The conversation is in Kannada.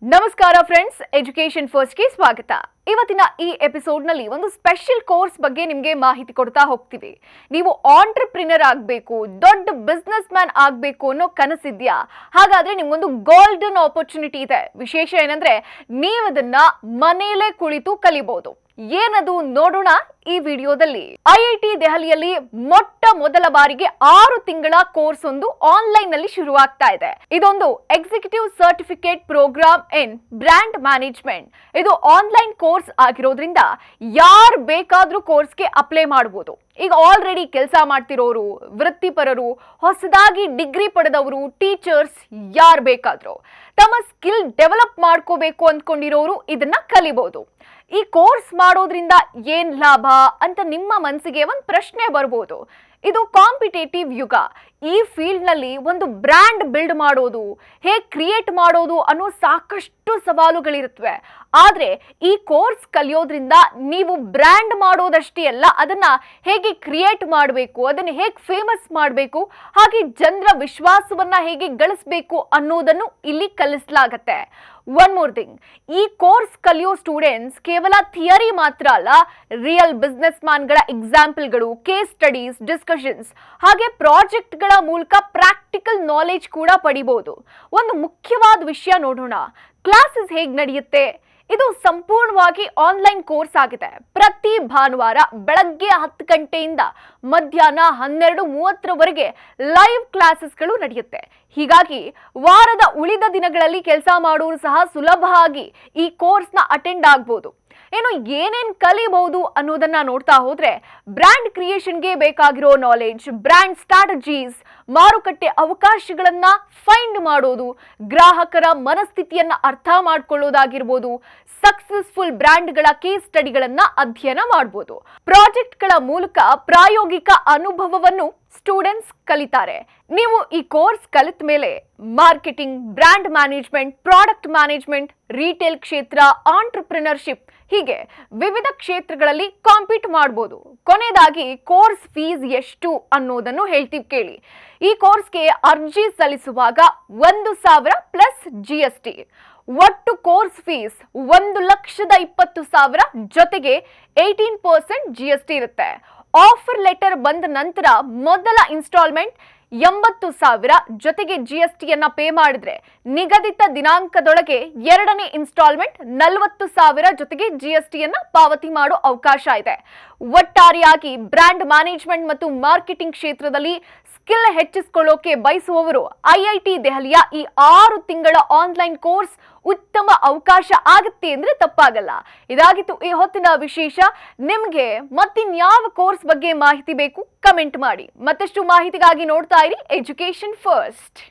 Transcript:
ನಮಸ್ಕಾರ ಫ್ರೆಂಡ್ಸ್, ಎಜುಕೇಶನ್ ಫಸ್ಟ್ ಗೆ ಸ್ವಾಗತ. ಇವತ್ತಿನ ಈ ಎಪಿಸೋಡ್ ನಲ್ಲಿ ಒಂದು ಸ್ಪೆಷಲ್ ಕೋರ್ಸ್ ಬಗ್ಗೆ ನಿಮಗೆ ಮಾಹಿತಿ ಕೊಡ್ತಾ ಹೋಗ್ತೀವಿ. ನೀವು ಆಂಟ್ರಪ್ರಿನರ್ ಆಗಬೇಕು, ದೊಡ್ಡ ಬಿಸ್ನೆಸ್ ಮ್ಯಾನ್ ಆಗಬೇಕು ಅನ್ನೋ ಕನಸಿದ್ಯಾ? ಹಾಗಾದ್ರೆ ನಿಮ್ಗೊಂದು ಗೋಲ್ಡನ್ ಆಪರ್ಚುನಿಟಿ ಇದೆ. ವಿಶೇಷ ಏನಂದ್ರೆ ನೀವು ಅದನ್ನ ಮನೆಯಲ್ಲೇ ಕುಳಿತು ಕಲಿಬಹುದು. ಏನದು ನೋಡೋಣ ಈ ವಿಡಿಯೋದಲ್ಲಿ. ಐಐಟಿ ದೆಹಲಿಯಲ್ಲಿ ಮೊಟ್ಟ ಮೊದಲ ಬಾರಿಗೆ 6 ತಿಂಗಳ ಕೋರ್ಸ್ ಒಂದು ಆನ್ಲೈನ್ ನಲ್ಲಿ ಶುರುವಾಗ್ತಾ ಇದೆ. ಇದೊಂದು ಎಕ್ಸಿಕ್ಯೂಟಿವ್ ಸರ್ಟಿಫಿಕೇಟ್ ಪ್ರೋಗ್ರಾಮ್ ಇನ್ ಬ್ರ್ಯಾಂಡ್ ಮ್ಯಾನೇಜ್ಮೆಂಟ್. ಇದು ಆನ್ಲೈನ್ ಕೋರ್ಸ್ ಆಗಿರೋದ್ರಿಂದ ಯಾರು ಬೇಕಾದ್ರೂ ಕೋರ್ಸ್ಗೆ ಅಪ್ಲೈ ಮಾಡಬಹುದು. ಈಗ ಆಲ್ರೆಡಿ ಕೆಲಸ ಮಾಡ್ತಿರೋರು, ವೃತ್ತಿಪರರು, ಹೊಸದಾಗಿ ಡಿಗ್ರಿ ಪಡೆದವರು, ಟೀಚರ್ಸ್, ಯಾರು ಬೇಕಾದ್ರೂ ತಮ್ಮ ಸ್ಕಿಲ್ ಡೆವಲಪ್ ಮಾಡ್ಕೋಬೇಕು ಅಂದ್ಕೊಂಡಿರೋರು ಇದನ್ನ ಕಲಿಬಹುದು. ಈ ಕೋರ್ಸ್ ಮಾಡೋದ್ರಿಂದ ಏನ್ ಲಾಭ ಅಂತ ನಿಮ್ಮ ಮನಸ್ಸಿಗೆ ಒಂದು ಪ್ರಶ್ನೆ ಬರ್ಬೋದು. ಇದು ಕಾಂಪಿಟೇಟಿವ್ ಯುಗ. ಈ ಫೀಲ್ಡ್ ನಲ್ಲಿ ಒಂದು ಬ್ರ್ಯಾಂಡ್ ಬಿಲ್ಡ್ ಮಾಡೋದು, ಹೇಗೆ ಕ್ರಿಯೇಟ್ ಮಾಡೋದು ಅನ್ನೋ ಸಾಕಷ್ಟು ಸವಾಲುಗಳಿರುತ್ತವೆ. ಆದ್ರೆ ಈ ಕೋರ್ಸ್ ಕಲಿಯೋದ್ರಿಂದ ನೀವು ಬ್ರ್ಯಾಂಡ್ ಮಾಡೋದಷ್ಟೇ ಅಲ್ಲ, ಅದನ್ನ ಹೇಗೆ ಕ್ರಿಯೇಟ್ ಮಾಡಬೇಕು, ಅದನ್ನ ಹೇಗೆ ಫೇಮಸ್ ಮಾಡಬೇಕು, ಹಾಗೆ ಜನರ ವಿಶ್ವಾಸವನ್ನ ಹೇಗೆ ಗಳಿಸಬೇಕು ಅನ್ನೋದನ್ನು ಇಲ್ಲಿ ಕಲಿಸಲಾಗತ್ತೆ. ಒನ್ ಮೋರ್ ಥಿಂಗ್, ಈ ಕೋರ್ಸ್ ಕಲಿಯೋ ಸ್ಟೂಡೆಂಟ್ಸ್ ಕೇವಲ ಥಿಯರಿ ಮಾತ್ರ ಅಲ್ಲ, ರಿಯಲ್ ಬಿಸ್ನೆಸ್ ಮ್ಯಾನ್ಗಳ ಎಕ್ಸಾಂಪಲ್ಗಳು, ಕೇಸ್ ಸ್ಟಡೀಸ್, ಡಿಸ್ಕಷನ್ಸ್ ಹಾಗೆ ಪ್ರಾಜೆಕ್ಟ್ಗಳ ಮೂಲಕ ಪ್ರಾಕ್ಟಿಕಲ್ ನಾಲೆಜ್ ಕೂಡ ಪಡಿಬಹುದು. ಒಂದು ಮುಖ್ಯವಾದ ವಿಷಯ ನೋಡೋಣ, ಕ್ಲಾಸಸ್ ಹೇಗೆ ನಡೆಯುತ್ತೆ. ಇದು ಸಂಪೂರ್ಣವಾಗಿ ಆನ್ಲೈನ್ ಕೋರ್ಸ್ ಆಗಿದೆ. ಪ್ರತಿ ಭಾನುವಾರ ಬೆಳಗ್ಗೆ 10 ಗಂಟೆಯಿಂದ ಮಧ್ಯಾಹ್ನ 12:30 ಲೈವ್ ಕ್ಲಾಸಸ್ಗಳು ನಡೆಯುತ್ತೆ. ಹೀಗಾಗಿ ವಾರದ ಉಳಿದ ದಿನಗಳಲ್ಲಿ ಕೆಲಸ ಮಾಡೋರು ಸಹ ಸುಲಭವಾಗಿ ಈ ಕೋರ್ಸ್ನ ಅಟೆಂಡ್ ಆಗ್ಬೋದು. ಏನೇನ್ ಕಲಿಬಹುದು ಅನ್ನೋದನ್ನ ನೋಡ್ತಾ ಹೋದ್ರೆ, ಬ್ರ್ಯಾಂಡ್ ಕ್ರಿಯೇಷನ್ಗೆ ಬೇಕಾಗಿರೋ ನಾಲೆಡ್ಜ್, ಬ್ರ್ಯಾಂಡ್ ಸ್ಟ್ರಾಟಜೀಸ್, ಮಾರುಕಟ್ಟೆ ಅವಕಾಶಗಳನ್ನ ಫೈಂಡ್ ಮಾಡೋದು, ಗ್ರಾಹಕರ ಮನಸ್ಥಿತಿಯನ್ನ ಅರ್ಥ ಮಾಡ್ಕೊಳ್ಳೋದಾಗಿರ್ಬೋದು, ಸಕ್ಸಸ್ಫುಲ್ ಬ್ರ್ಯಾಂಡ್ಗಳ ಕೇಸ್ ಸ್ಟಡಿಗಳನ್ನ ಅಧ್ಯಯನ ಮಾಡಬಹುದು. ಪ್ರಾಜೆಕ್ಟ್ಗಳ ಮೂಲಕ ಪ್ರಾಯೋಗಿಕ ಅನುಭವವನ್ನು ಸ್ಟೂಡೆಂಟ್ಸ್ ಕಲಿತಾರೆ. ನೀವು ಈ ಕೋರ್ಸ್ ಕಲಿತ ಮೇಲೆ marketing, brand management, product management, retail ಕ್ಷೇತ್ರ, ಆಂಟ್ರಪ್ರಿನರ್ಶಿಪ್ ಹೀಗೆ ವಿವಿಧ ಕ್ಷೇತ್ರಗಳಲ್ಲಿ ಕಾಂಪೀಟ್ ಮಾಡಬಹುದು. ಕೊನೆಯದಾಗಿ ಕೋರ್ಸ್ ಫೀಸ್ ಎಷ್ಟು ಅನ್ನೋದನ್ನು ಹೇಳ್ತೀವಿ ಕೇಳಿ. ಈ ಕೋರ್ಸ್ಗೆ ಅರ್ಜಿ ಸಲ್ಲಿಸುವಾಗ 1,000 ಪ್ಲಸ್ GST. ಒಟ್ಟು ಕೋರ್ಸ್ ಫೀಸ್ 1,20,000 ಜೊತೆಗೆ 18% GST ಇರುತ್ತೆ. ಆಫರ್ ಲೆಟರ್ ಬಂದ ನಂತರ ಮೊದಲ ಇನ್ಸ್ಟಾಲ್ಮೆಂಟ್ 80,000 ಜೊತೆಗೆ GSTಯನ್ನ ಪೇ ಮಾಡಿದ್ರೆ ನಿಗದಿತ ದಿನಾಂಕದೊಳಗೆ ಎರಡನೇ ಇನ್ಸ್ಟಾಲ್ಮೆಂಟ್ 40,000 ಜೊತೆಗೆ GSTಯನ್ನ ಪಾವತಿ ಮಾಡೋ ಅವಕಾಶ ಇದೆ. ಒಟ್ಟಾರೆಯಾಗಿ ಬ್ರ್ಯಾಂಡ್ ಮ್ಯಾನೇಜ್ಮೆಂಟ್ ಮತ್ತು ಮಾರ್ಕೆಟಿಂಗ್ ಕ್ಷೇತ್ರದಲ್ಲಿ ಸ್ಕಿಲ್ ಹೆಚ್ಚಿಸಿಕೊಳ್ಳೋಕೆ ಬಯಸುವವರು ಐಐಟಿ ದೆಹಲಿಯ ಈ 6 ತಿಂಗಳ ಆನ್ಲೈನ್ ಕೋರ್ಸ್ ಉತ್ತಮ ಅವಕಾಶ ಆಗುತ್ತೆ ಅಂದ್ರೆ ತಪ್ಪಾಗಲ್ಲ. ಇದಾಗಿತ್ತು ಈ ಹೊತ್ತಿನ ವಿಶೇಷ. ನಿಮ್ಗೆ ಮತ್ತಿನ್ಯಾವ ಕೋರ್ಸ್ ಬಗ್ಗೆ ಮಾಹಿತಿ ಬೇಕು ಕಮೆಂಟ್ ಮಾಡಿ. ಮತ್ತಷ್ಟು ಮಾಹಿತಿಗಾಗಿ ನೋಡ್ತಾ ಇರಿ ಎಜುಕೇಶನ್ ಫಸ್ಟ್.